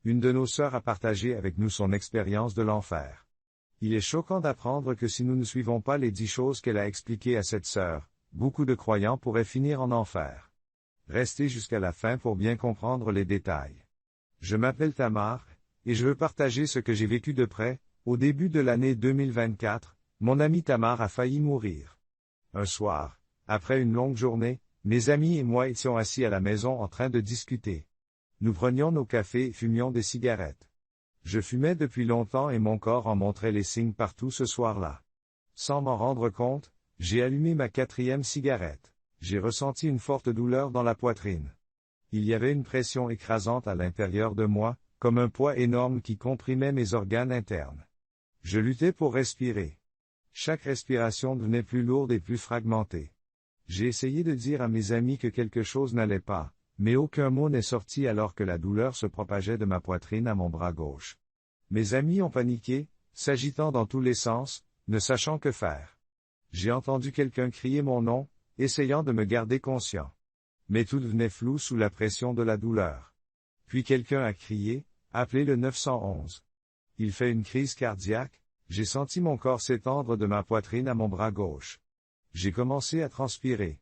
Une de nos sœurs a partagé avec nous son expérience de l'enfer. Il est choquant d'apprendre que si nous ne suivons pas les 10 choses qu'elle a expliquées à cette sœur, beaucoup de croyants pourraient finir en enfer. Restez jusqu'à la fin pour bien comprendre les détails. Je m'appelle Tamar, et je veux partager ce que j'ai vécu de près. Au début de l'année 2024, mon ami Tamar a failli mourir. Un soir, après une longue journée, mes amis et moi étions assis à la maison en train de discuter. Nous prenions nos cafés et fumions des cigarettes. Je fumais depuis longtemps et mon corps en montrait les signes partout ce soir-là. Sans m'en rendre compte, j'ai allumé ma 4e cigarette. J'ai ressenti une forte douleur dans la poitrine. Il y avait une pression écrasante à l'intérieur de moi, comme un poids énorme qui comprimait mes organes internes. Je luttais pour respirer. Chaque respiration devenait plus lourde et plus fragmentée. J'ai essayé de dire à mes amis que quelque chose n'allait pas, mais aucun mot n'est sorti alors que la douleur se propageait de ma poitrine à mon bras gauche. Mes amis ont paniqué, s'agitant dans tous les sens, ne sachant que faire. J'ai entendu quelqu'un crier mon nom, essayant de me garder conscient. Mais tout devenait flou sous la pression de la douleur. Puis quelqu'un a crié, « Appelez le 911 ». Il fait une crise cardiaque, j'ai senti mon corps s'étendre de ma poitrine à mon bras gauche. J'ai commencé à transpirer.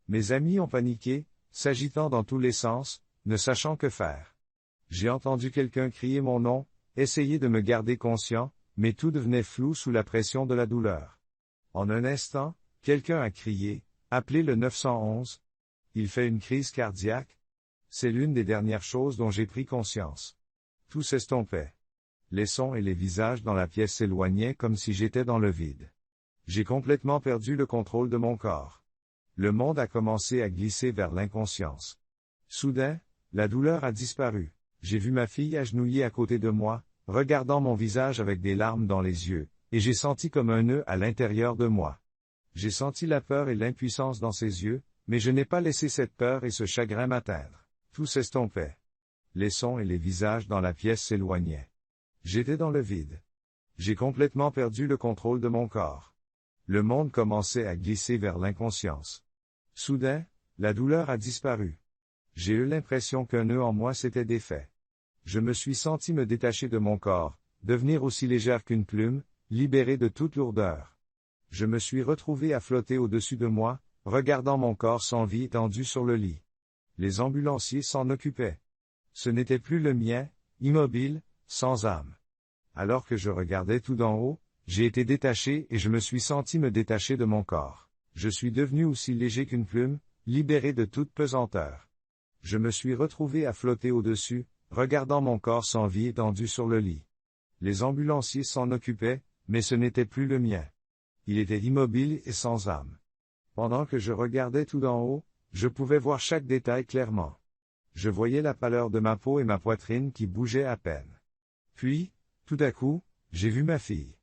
Mes amis ont paniqué, s'agitant dans tous les sens, ne sachant que faire. J'ai entendu quelqu'un crier mon nom, essayer de me garder conscient, mais tout devenait flou sous la pression de la douleur. En un instant, quelqu'un a crié, « Appelez le 911 ». Il fait une crise cardiaque. C'est l'une des dernières choses dont j'ai pris conscience. Tout s'estompait. Les sons et les visages dans la pièce s'éloignaient comme si j'étais dans le vide. J'ai complètement perdu le contrôle de mon corps. Le monde a commencé à glisser vers l'inconscience. Soudain, la douleur a disparu. J'ai vu ma fille agenouillée à côté de moi, regardant mon visage avec des larmes dans les yeux, et j'ai senti comme un nœud à l'intérieur de moi. J'ai senti la peur et l'impuissance dans ses yeux, mais je n'ai pas laissé cette peur et ce chagrin m'atteindre. Tout s'estompait. Les sons et les visages dans la pièce s'éloignaient. J'étais dans le vide. J'ai complètement perdu le contrôle de mon corps. Le monde commençait à glisser vers l'inconscience. Soudain, la douleur a disparu. J'ai eu l'impression qu'un nœud en moi s'était défait. Je me suis senti me détacher de mon corps, devenir aussi légère qu'une plume, libéré de toute lourdeur. Je me suis retrouvé à flotter au-dessus de moi, regardant mon corps sans vie étendu sur le lit. Les ambulanciers s'en occupaient. Ce n'était plus le mien, immobile, sans âme. Alors que je regardais tout d'en haut, j'ai été détaché et je me suis senti me détacher de mon corps. Je suis devenu aussi léger qu'une plume, libéré de toute pesanteur. Je me suis retrouvé à flotter au-dessus, regardant mon corps sans vie étendu sur le lit. Les ambulanciers s'en occupaient, mais ce n'était plus le mien. Il était immobile et sans âme. Pendant que je regardais tout d'en haut, je pouvais voir chaque détail clairement. Je voyais la pâleur de ma peau et ma poitrine qui bougeaient à peine. Puis, tout à coup, j'ai vu ma fille.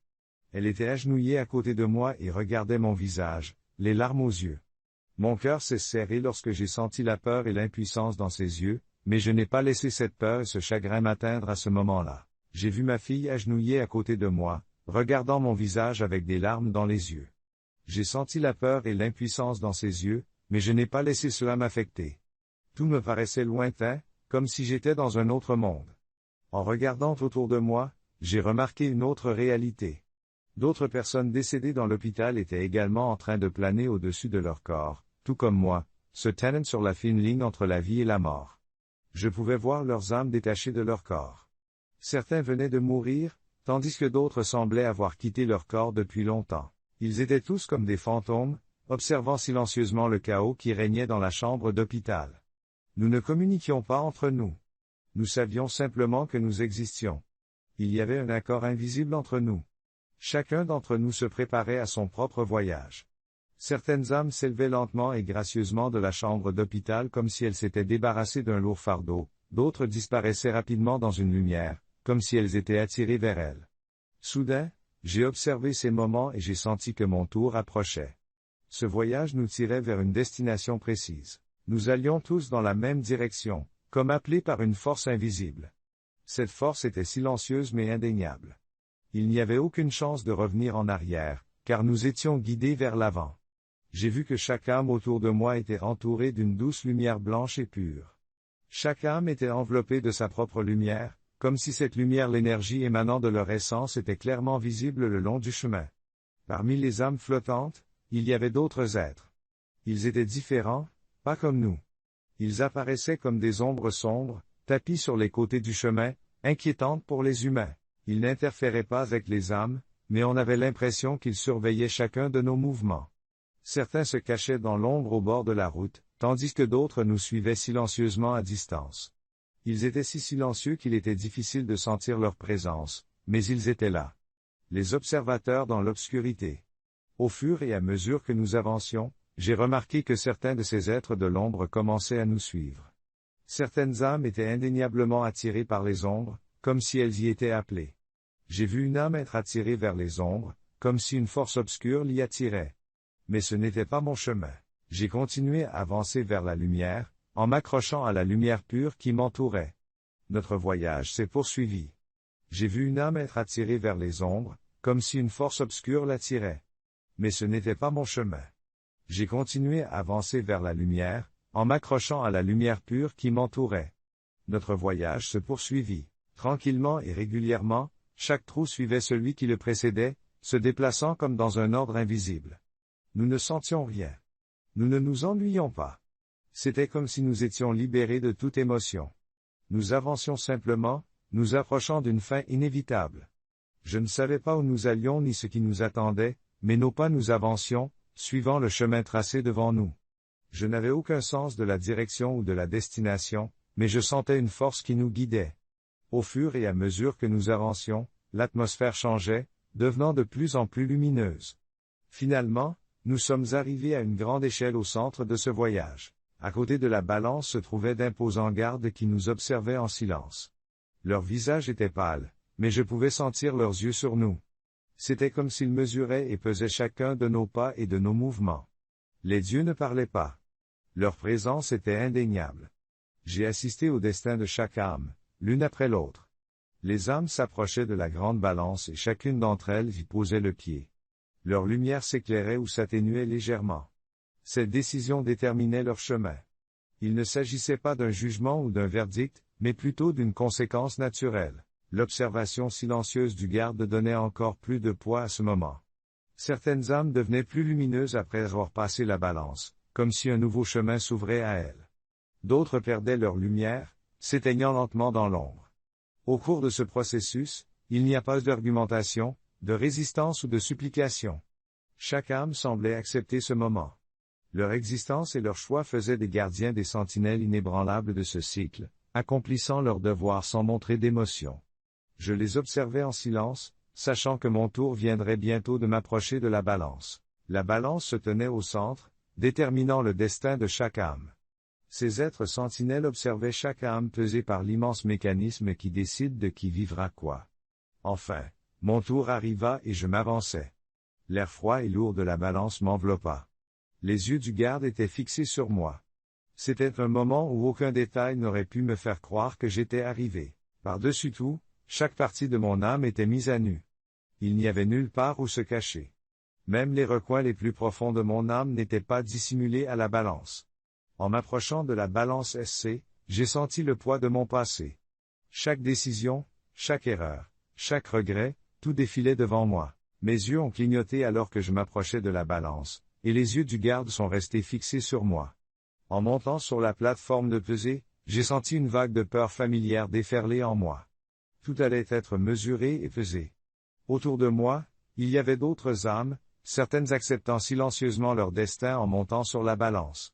Elle était agenouillée à côté de moi et regardait mon visage, les larmes aux yeux. Mon cœur s'est serré lorsque j'ai senti la peur et l'impuissance dans ses yeux, mais je n'ai pas laissé cette peur et ce chagrin m'atteindre à ce moment-là. J'ai vu ma fille agenouillée à côté de moi, regardant mon visage avec des larmes dans les yeux. J'ai senti la peur et l'impuissance dans ses yeux, mais je n'ai pas laissé cela m'affecter. Tout me paraissait lointain, comme si j'étais dans un autre monde. En regardant autour de moi, j'ai remarqué une autre réalité. D'autres personnes décédées dans l'hôpital étaient également en train de planer au-dessus de leur corps, tout comme moi, se tenant sur la fine ligne entre la vie et la mort. Je pouvais voir leurs âmes détachées de leur corps. Certains venaient de mourir, tandis que d'autres semblaient avoir quitté leur corps depuis longtemps. Ils étaient tous comme des fantômes, observant silencieusement le chaos qui régnait dans la chambre d'hôpital. Nous ne communiquions pas entre nous. Nous savions simplement que nous existions. Il y avait un accord invisible entre nous. Chacun d'entre nous se préparait à son propre voyage. Certaines âmes s'élevaient lentement et gracieusement de la chambre d'hôpital comme si elles s'étaient débarrassées d'un lourd fardeau, d'autres disparaissaient rapidement dans une lumière, comme si elles étaient attirées vers elles. Soudain, j'ai observé ces moments et j'ai senti que mon tour approchait. Ce voyage nous tirait vers une destination précise. Nous allions tous dans la même direction, comme appelés par une force invisible. Cette force était silencieuse mais indéniable. Il n'y avait aucune chance de revenir en arrière, car nous étions guidés vers l'avant. J'ai vu que chaque âme autour de moi était entourée d'une douce lumière blanche et pure. Chaque âme était enveloppée de sa propre lumière, comme si cette lumière, l'énergie émanant de leur essence était clairement visible le long du chemin. Parmi les âmes flottantes, il y avait d'autres êtres. Ils étaient différents, pas comme nous. Ils apparaissaient comme des ombres sombres, tapis sur les côtés du chemin, inquiétantes pour les humains. Ils n'interféraient pas avec les âmes, mais on avait l'impression qu'ils surveillaient chacun de nos mouvements. Certains se cachaient dans l'ombre au bord de la route, tandis que d'autres nous suivaient silencieusement à distance. Ils étaient si silencieux qu'il était difficile de sentir leur présence, mais ils étaient là. Les observateurs dans l'obscurité. Au fur et à mesure que nous avancions, j'ai remarqué que certains de ces êtres de l'ombre commençaient à nous suivre. Certaines âmes étaient indéniablement attirées par les ombres, comme si elles y étaient appelées. J'ai vu une âme être attirée vers les ombres, comme si une force obscure l'y attirait. Mais ce n'était pas mon chemin. J'ai continué à avancer vers la lumière, en m'accrochant à la lumière pure qui m'entourait. Notre voyage s'est poursuivi. J'ai vu une âme être attirée vers les ombres, comme si une force obscure l'attirait. Mais ce n'était pas mon chemin. J'ai continué à avancer vers la lumière, en m'accrochant à la lumière pure qui m'entourait. Notre voyage se poursuivit. Tranquillement et régulièrement, chaque trou suivait celui qui le précédait, se déplaçant comme dans un ordre invisible. Nous ne sentions rien. Nous ne nous ennuyions pas. C'était comme si nous étions libérés de toute émotion. Nous avancions simplement, nous approchant d'une fin inévitable. Je ne savais pas où nous allions ni ce qui nous attendait, mais nos pas nous avancions, suivant le chemin tracé devant nous. Je n'avais aucun sens de la direction ou de la destination, mais je sentais une force qui nous guidait. Au fur et à mesure que nous avancions, l'atmosphère changeait, devenant de plus en plus lumineuse. Finalement, nous sommes arrivés à une grande échelle au centre de ce voyage. À côté de la balance se trouvaient d'imposants gardes qui nous observaient en silence. Leurs visages étaient pâles, mais je pouvais sentir leurs yeux sur nous. C'était comme s'ils mesuraient et pesaient chacun de nos pas et de nos mouvements. Les dieux ne parlaient pas. Leur présence était indéniable. J'ai assisté au destin de chaque âme, l'une après l'autre. Les âmes s'approchaient de la grande balance et chacune d'entre elles y posait le pied. Leur lumière s'éclairait ou s'atténuait légèrement. Cette décision déterminait leur chemin. Il ne s'agissait pas d'un jugement ou d'un verdict, mais plutôt d'une conséquence naturelle. L'observation silencieuse du garde donnait encore plus de poids à ce moment. Certaines âmes devenaient plus lumineuses après avoir passé la balance, comme si un nouveau chemin s'ouvrait à elles. D'autres perdaient leur lumière, s'éteignant lentement dans l'ombre. Au cours de ce processus, il n'y a pas d'argumentation, de résistance ou de supplication. Chaque âme semblait accepter ce moment. Leur existence et leur choix faisaient des gardiens des sentinelles inébranlables de ce cycle, accomplissant leur devoir sans montrer d'émotion. Je les observais en silence, sachant que mon tour viendrait bientôt de m'approcher de la balance. La balance se tenait au centre, déterminant le destin de chaque âme. Ces êtres sentinelles observaient chaque âme pesée par l'immense mécanisme qui décide de qui vivra quoi. Enfin, mon tour arriva et je m'avançai. L'air froid et lourd de la balance m'enveloppa. Les yeux du garde étaient fixés sur moi. C'était un moment où aucun détail n'aurait pu me faire croire que j'étais arrivé. Par-dessus tout, chaque partie de mon âme était mise à nu. Il n'y avait nulle part où se cacher. Même les recoins les plus profonds de mon âme n'étaient pas dissimulés à la balance. En m'approchant de la balance SC, j'ai senti le poids de mon passé. Chaque décision, chaque erreur, chaque regret, tout défilait devant moi. Mes yeux ont clignoté alors que je m'approchais de la balance, et les yeux du garde sont restés fixés sur moi. En montant sur la plateforme de pesée, j'ai senti une vague de peur familière déferler en moi. Tout allait être mesuré et pesé. Autour de moi, il y avait d'autres âmes, certaines acceptant silencieusement leur destin en montant sur la balance.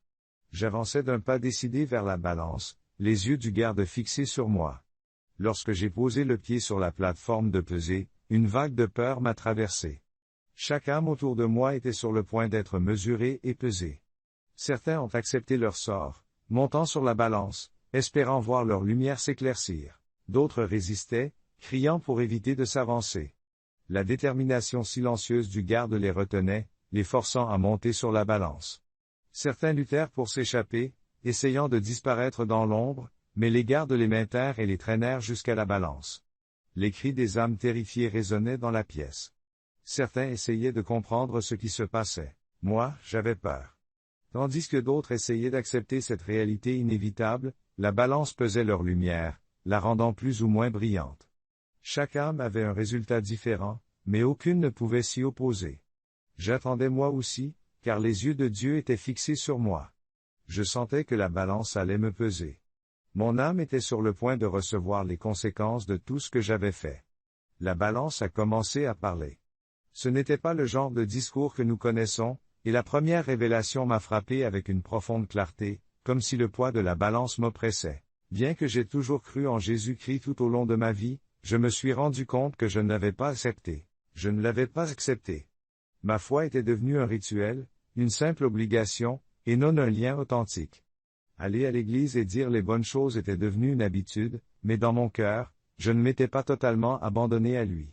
J'avançais d'un pas décidé vers la balance, les yeux du garde fixés sur moi. Lorsque j'ai posé le pied sur la plateforme de pesée, une vague de peur m'a traversé. Chaque âme autour de moi était sur le point d'être mesurée et pesée. Certains ont accepté leur sort, montant sur la balance, espérant voir leur lumière s'éclaircir. D'autres résistaient, criant pour éviter de s'avancer. La détermination silencieuse du garde les retenait, les forçant à monter sur la balance. Certains luttèrent pour s'échapper, essayant de disparaître dans l'ombre, mais les gardes les maintinrent et les traînèrent jusqu'à la balance. Les cris des âmes terrifiées résonnaient dans la pièce. Certains essayaient de comprendre ce qui se passait. Moi, j'avais peur. Tandis que d'autres essayaient d'accepter cette réalité inévitable, la balance pesait leur lumière, la rendant plus ou moins brillante. Chaque âme avait un résultat différent, mais aucune ne pouvait s'y opposer. J'attendais moi aussi, car les yeux de Dieu étaient fixés sur moi. Je sentais que la balance allait me peser. Mon âme était sur le point de recevoir les conséquences de tout ce que j'avais fait. La balance a commencé à parler. Ce n'était pas le genre de discours que nous connaissons, et la première révélation m'a frappé avec une profonde clarté, comme si le poids de la balance m'oppressait. Bien que j'ai toujours cru en Jésus-Christ tout au long de ma vie, je me suis rendu compte que je ne l'avais pas accepté. Je ne l'avais pas accepté. Ma foi était devenue un rituel, une simple obligation, et non un lien authentique. Aller à l'église et dire les bonnes choses était devenu une habitude, mais dans mon cœur, je ne m'étais pas totalement abandonné à lui.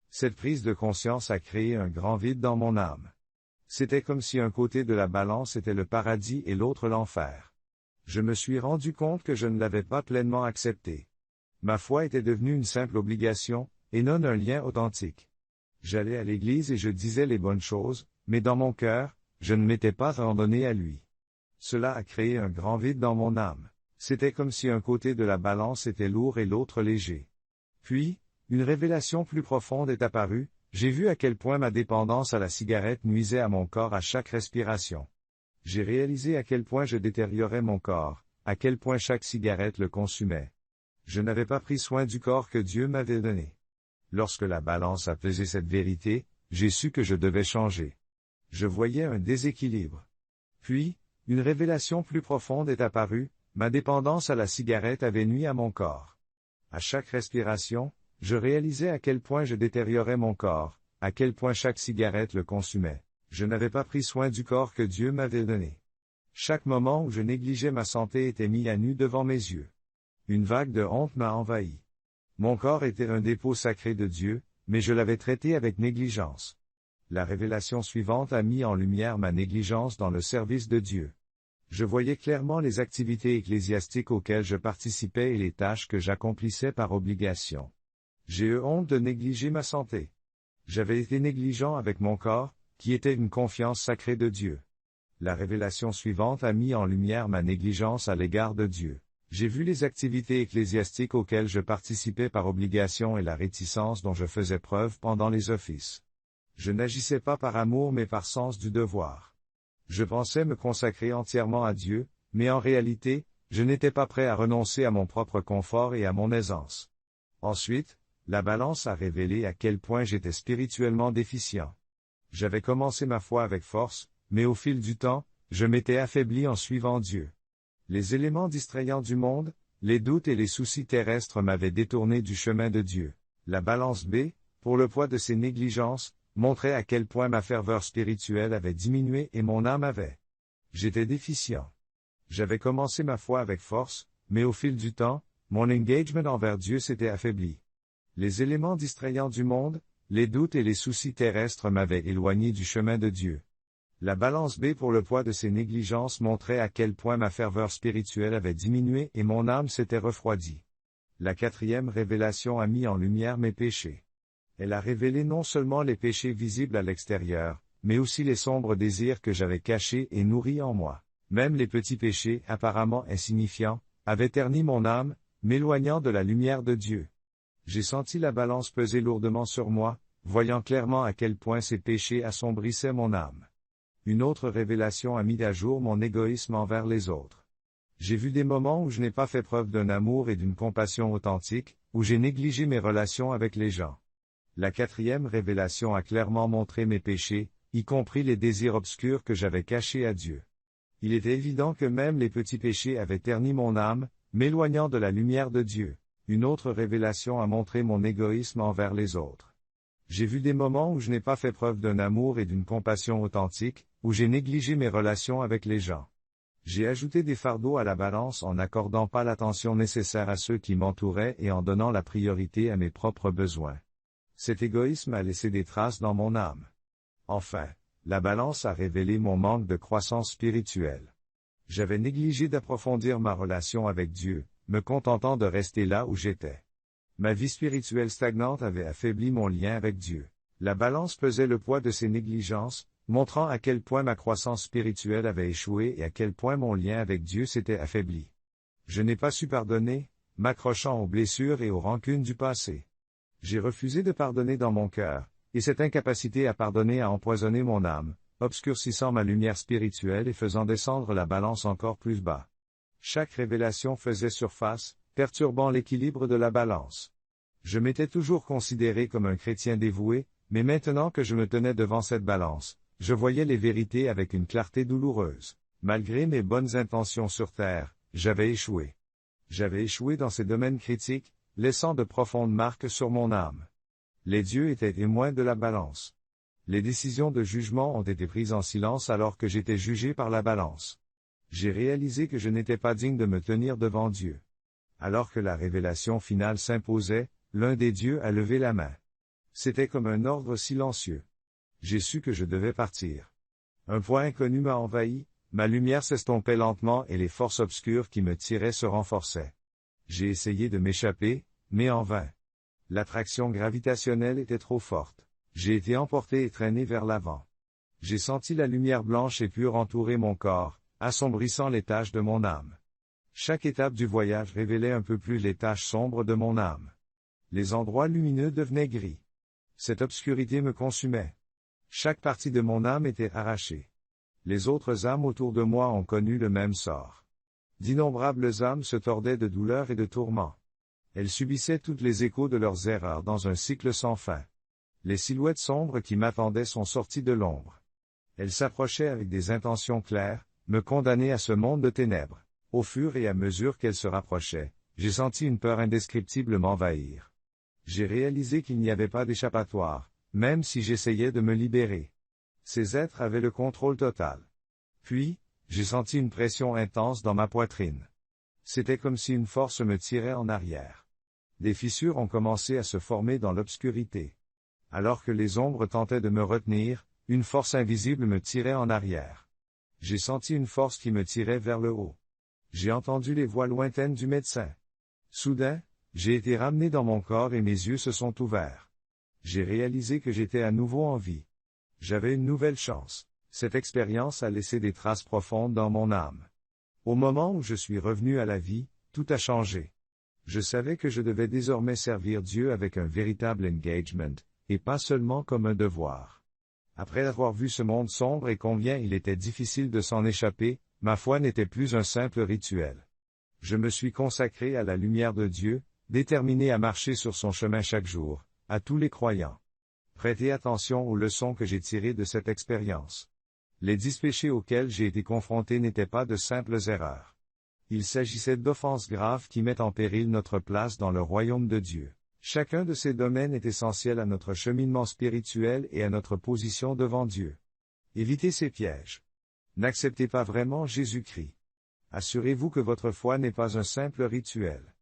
Cette prise de conscience a créé un grand vide dans mon âme. C'était comme si un côté de la balance était le paradis et l'autre l'enfer. Je me suis rendu compte que je ne l'avais pas pleinement accepté. Ma foi était devenue une simple obligation, et non un lien authentique. J'allais à l'église et je disais les bonnes choses, mais dans mon cœur, je ne m'étais pas abandonné à lui. Cela a créé un grand vide dans mon âme. C'était comme si un côté de la balance était lourd et l'autre léger. Puis, une révélation plus profonde est apparue, j'ai vu à quel point ma dépendance à la cigarette nuisait à mon corps à chaque respiration. J'ai réalisé à quel point je détériorais mon corps, à quel point chaque cigarette le consumait. Je n'avais pas pris soin du corps que Dieu m'avait donné. Lorsque la balance a pesé cette vérité, j'ai su que je devais changer. Je voyais un déséquilibre. Puis, une révélation plus profonde est apparue, ma dépendance à la cigarette avait nui à mon corps. À chaque respiration, je réalisais à quel point je détériorais mon corps, à quel point chaque cigarette le consumait. Je n'avais pas pris soin du corps que Dieu m'avait donné. Chaque moment où je négligeais ma santé était mis à nu devant mes yeux. Une vague de honte m'a envahi. Mon corps était un dépôt sacré de Dieu, mais je l'avais traité avec négligence. La révélation suivante a mis en lumière ma négligence dans le service de Dieu. Je voyais clairement les activités ecclésiastiques auxquelles je participais et les tâches que j'accomplissais par obligation. J'ai eu honte de négliger ma santé. J'avais été négligent avec mon corps, qui était une confiance sacrée de Dieu. La révélation suivante a mis en lumière ma négligence à l'égard de Dieu. J'ai vu les activités ecclésiastiques auxquelles je participais par obligation et la réticence dont je faisais preuve pendant les offices. Je n'agissais pas par amour mais par sens du devoir. Je pensais me consacrer entièrement à Dieu, mais en réalité, je n'étais pas prêt à renoncer à mon propre confort et à mon aisance. Ensuite, la balance a révélé à quel point j'étais spirituellement déficient. J'avais commencé ma foi avec force, mais au fil du temps, je m'étais affaibli en suivant Dieu. Les éléments distrayants du monde, les doutes et les soucis terrestres m'avaient détourné du chemin de Dieu. La balance B, pour le poids de ses négligences, montrait à quel point ma ferveur spirituelle avait diminué et mon âme avait. J'étais déficient. J'avais commencé ma foi avec force, mais au fil du temps, mon engagement envers Dieu s'était affaibli. Les éléments distrayants du monde, les doutes et les soucis terrestres m'avaient éloigné du chemin de Dieu. La balance B pour le poids de ses négligences montrait à quel point ma ferveur spirituelle avait diminué et mon âme s'était refroidie. La quatrième révélation a mis en lumière mes péchés. Elle a révélé non seulement les péchés visibles à l'extérieur, mais aussi les sombres désirs que j'avais cachés et nourris en moi. Même les petits péchés, apparemment insignifiants, avaient terni mon âme, m'éloignant de la lumière de Dieu. J'ai senti la balance peser lourdement sur moi, voyant clairement à quel point ces péchés assombrissaient mon âme. Une autre révélation a mis à jour mon égoïsme envers les autres. J'ai vu des moments où je n'ai pas fait preuve d'un amour et d'une compassion authentique, où j'ai négligé mes relations avec les gens. La quatrième révélation a clairement montré mes péchés, y compris les désirs obscurs que j'avais cachés à Dieu. Il était évident que même les petits péchés avaient terni mon âme, m'éloignant de la lumière de Dieu. Une autre révélation a montré mon égoïsme envers les autres. J'ai vu des moments où je n'ai pas fait preuve d'un amour et d'une compassion authentique, où j'ai négligé mes relations avec les gens. J'ai ajouté des fardeaux à la balance en n'accordant pas l'attention nécessaire à ceux qui m'entouraient et en donnant la priorité à mes propres besoins. Cet égoïsme a laissé des traces dans mon âme. Enfin, la balance a révélé mon manque de croissance spirituelle. J'avais négligé d'approfondir ma relation avec Dieu, me contentant de rester là où j'étais. Ma vie spirituelle stagnante avait affaibli mon lien avec Dieu. La balance pesait le poids de ses négligences, montrant à quel point ma croissance spirituelle avait échoué et à quel point mon lien avec Dieu s'était affaibli. Je n'ai pas su pardonner, m'accrochant aux blessures et aux rancunes du passé. J'ai refusé de pardonner dans mon cœur, et cette incapacité à pardonner a empoisonné mon âme, obscurcissant ma lumière spirituelle et faisant descendre la balance encore plus bas. Chaque révélation faisait surface, perturbant l'équilibre de la balance. Je m'étais toujours considéré comme un chrétien dévoué, mais maintenant que je me tenais devant cette balance, je voyais les vérités avec une clarté douloureuse. Malgré mes bonnes intentions sur terre, j'avais échoué. J'avais échoué dans ces domaines critiques, laissant de profondes marques sur mon âme. Les dieux étaient témoins de la balance. Les décisions de jugement ont été prises en silence alors que j'étais jugé par la balance. J'ai réalisé que je n'étais pas digne de me tenir devant Dieu. Alors que la révélation finale s'imposait, l'un des dieux a levé la main. C'était comme un ordre silencieux. J'ai su que je devais partir. Un poids inconnu m'a envahi, ma lumière s'estompait lentement et les forces obscures qui me tiraient se renforçaient. J'ai essayé de m'échapper, mais en vain. L'attraction gravitationnelle était trop forte. J'ai été emporté et traîné vers l'avant. J'ai senti la lumière blanche et pure entourer mon corps, assombrissant les taches de mon âme. Chaque étape du voyage révélait un peu plus les taches sombres de mon âme. Les endroits lumineux devenaient gris. Cette obscurité me consumait. Chaque partie de mon âme était arrachée. Les autres âmes autour de moi ont connu le même sort. D'innombrables âmes se tordaient de douleur et de tourments. Elles subissaient toutes les échos de leurs erreurs dans un cycle sans fin. Les silhouettes sombres qui m'attendaient sont sorties de l'ombre. Elles s'approchaient avec des intentions claires, me condamner à ce monde de ténèbres. Au fur et à mesure qu'elles se rapprochaient, j'ai senti une peur indescriptible m'envahir. J'ai réalisé qu'il n'y avait pas d'échappatoire, même si j'essayais de me libérer. Ces êtres avaient le contrôle total. Puis, j'ai senti une pression intense dans ma poitrine. C'était comme si une force me tirait en arrière. Des fissures ont commencé à se former dans l'obscurité. Alors que les ombres tentaient de me retenir, une force invisible me tirait en arrière. J'ai senti une force qui me tirait vers le haut. J'ai entendu les voix lointaines du médecin. Soudain, j'ai été ramené dans mon corps et mes yeux se sont ouverts. J'ai réalisé que j'étais à nouveau en vie. J'avais une nouvelle chance. Cette expérience a laissé des traces profondes dans mon âme. Au moment où je suis revenu à la vie, tout a changé. Je savais que je devais désormais servir Dieu avec un véritable engagement, et pas seulement comme un devoir. Après avoir vu ce monde sombre et combien il était difficile de s'en échapper, ma foi n'était plus un simple rituel. Je me suis consacré à la lumière de Dieu, déterminé à marcher sur son chemin chaque jour, à tous les croyants. Prêtez attention aux leçons que j'ai tirées de cette expérience. Les 10 péchés auxquels j'ai été confronté n'étaient pas de simples erreurs. Il s'agissait d'offenses graves qui mettent en péril notre place dans le royaume de Dieu. Chacun de ces domaines est essentiel à notre cheminement spirituel et à notre position devant Dieu. Évitez ces pièges. N'acceptez pas vraiment Jésus-Christ. Assurez-vous que votre foi n'est pas un simple rituel.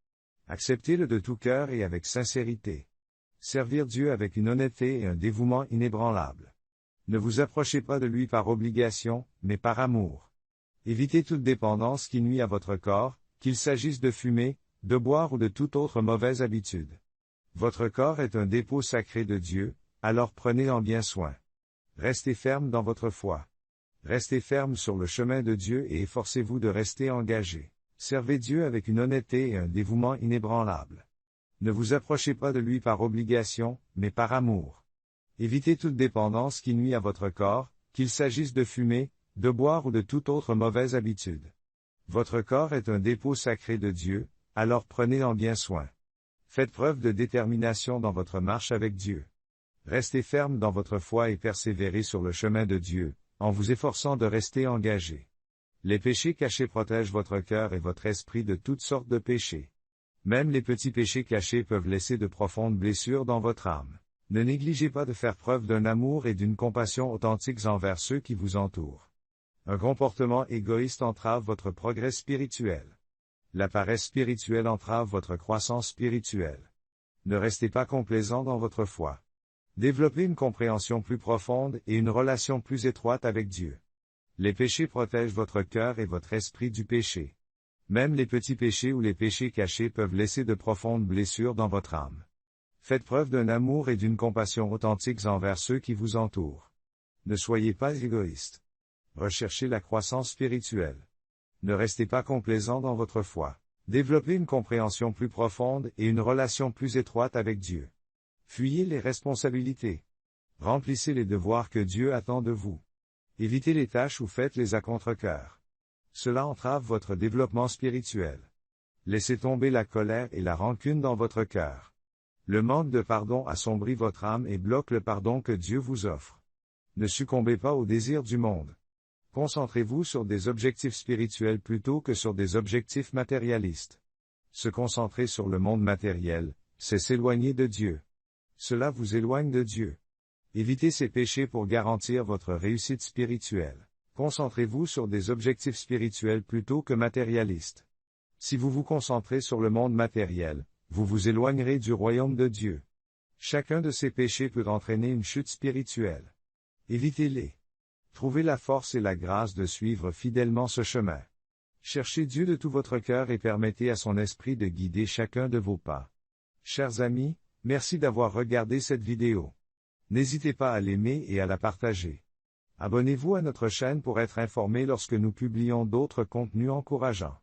Acceptez-le de tout cœur et avec sincérité. Servir Dieu avec une honnêteté et un dévouement inébranlable. Ne vous approchez pas de lui par obligation, mais par amour. Évitez toute dépendance qui nuit à votre corps, qu'il s'agisse de fumer, de boire ou de toute autre mauvaise habitude. Votre corps est un dépôt sacré de Dieu, alors prenez-en bien soin. Restez ferme dans votre foi. Restez ferme sur le chemin de Dieu et efforcez-vous de rester engagé. Servez Dieu avec une honnêteté et un dévouement inébranlable. Ne vous approchez pas de lui par obligation, mais par amour. Évitez toute dépendance qui nuit à votre corps, qu'il s'agisse de fumer, de boire ou de toute autre mauvaise habitude. Votre corps est un dépôt sacré de Dieu, alors prenez-en bien soin. Faites preuve de détermination dans votre marche avec Dieu. Restez ferme dans votre foi et persévérez sur le chemin de Dieu, en vous efforçant de rester engagé. Les péchés cachés protègent votre cœur et votre esprit de toutes sortes de péchés. Même les petits péchés cachés peuvent laisser de profondes blessures dans votre âme. Ne négligez pas de faire preuve d'un amour et d'une compassion authentiques envers ceux qui vous entourent. Un comportement égoïste entrave votre progrès spirituel. La paresse spirituelle entrave votre croissance spirituelle. Ne restez pas complaisant dans votre foi. Développez une compréhension plus profonde et une relation plus étroite avec Dieu. Les péchés protègent votre cœur et votre esprit du péché. Même les petits péchés ou les péchés cachés peuvent laisser de profondes blessures dans votre âme. Faites preuve d'un amour et d'une compassion authentiques envers ceux qui vous entourent. Ne soyez pas égoïste. Recherchez la croissance spirituelle. Ne restez pas complaisant dans votre foi. Développez une compréhension plus profonde et une relation plus étroite avec Dieu. Fuyez les responsabilités. Remplissez les devoirs que Dieu attend de vous. Évitez les tâches ou faites-les à contre-cœur. Cela entrave votre développement spirituel. Laissez tomber la colère et la rancune dans votre cœur. Le manque de pardon assombrit votre âme et bloque le pardon que Dieu vous offre. Ne succombez pas aux désirs du monde. Concentrez-vous sur des objectifs spirituels plutôt que sur des objectifs matérialistes. Se concentrer sur le monde matériel, c'est s'éloigner de Dieu. Cela vous éloigne de Dieu. Évitez ces péchés pour garantir votre réussite spirituelle. Concentrez-vous sur des objectifs spirituels plutôt que matérialistes. Si vous vous concentrez sur le monde matériel, vous vous éloignerez du royaume de Dieu. Chacun de ces péchés peut entraîner une chute spirituelle. Évitez-les. Trouvez la force et la grâce de suivre fidèlement ce chemin. Cherchez Dieu de tout votre cœur et permettez à son esprit de guider chacun de vos pas. Chers amis, merci d'avoir regardé cette vidéo. N'hésitez pas à l'aimer et à la partager. Abonnez-vous à notre chaîne pour être informé lorsque nous publions d'autres contenus encourageants.